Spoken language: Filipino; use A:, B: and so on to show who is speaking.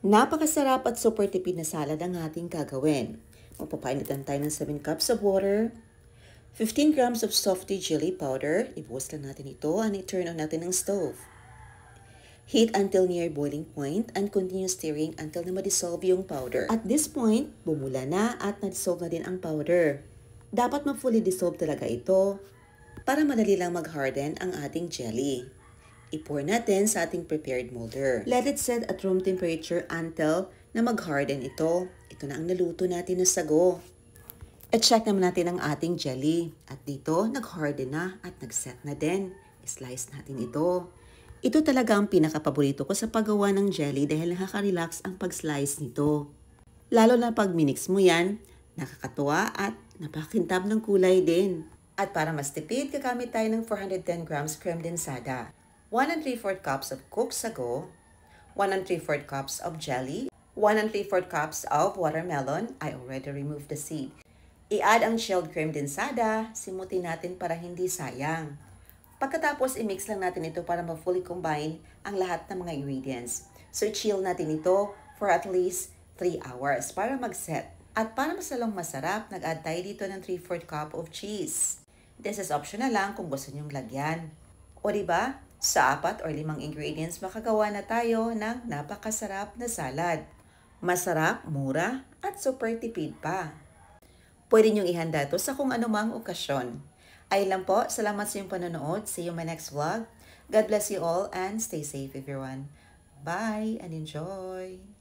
A: Napakasarap at super tipid na salad ang ating gagawin. Magpapainitan tayo ng 7 cups of water, 15 grams of softy chili powder, ibuhos lang natin ito and i-turn on natin ang stove. Heat until near boiling point and continue stirring until na ma-dissolve yung powder. At this point, bumula na at na-dissolve na din ang powder. Dapat ma-fully dissolve talaga ito para madali lang mag-harden ang ating jelly. I-pour natin sa ating prepared molder. Let it set at room temperature until na mag-harden ito. Ito na ang naluto natin na sago. I-check naman natin ang ating jelly. At dito, nag-harden na at nag-set na din. I-slice natin ito. Ito talaga ang pinaka-paborito ko sa paggawa ng jelly dahil nakaka-relax ang pag-slice nito. Lalo na pag minix mo yan, nakakatuwa at napakintab ng kulay din. At para mas tipid, gagamit tayo ng 410 grams creme densada, 1 3/4 cups of cooked sago, 1 3/4 cups of jelly, 1 3/4 cups of watermelon. I already removed the seed. I-add ang chilled creme densada, simutin natin para hindi sayang. Pagkatapos, i-mix lang natin ito para ma-fully combine ang lahat ng mga ingredients. So, chill natin ito for at least 3 hours para mag-set. At para mas lalong masarap, nag-add tayo dito ng 3/4 cup of cheese. This is optional lang kung gusto nyong lagyan. O diba, sa 4 or 5 ingredients, makagawa na tayo ng napakasarap na salad. Masarap, mura, at super tipid pa. Pwede nyong ihanda ito sa kung anumang okasyon. Ay lang po, salamat sa iyong panonood. See you in my next vlog. God bless you all and stay safe everyone. Bye and enjoy!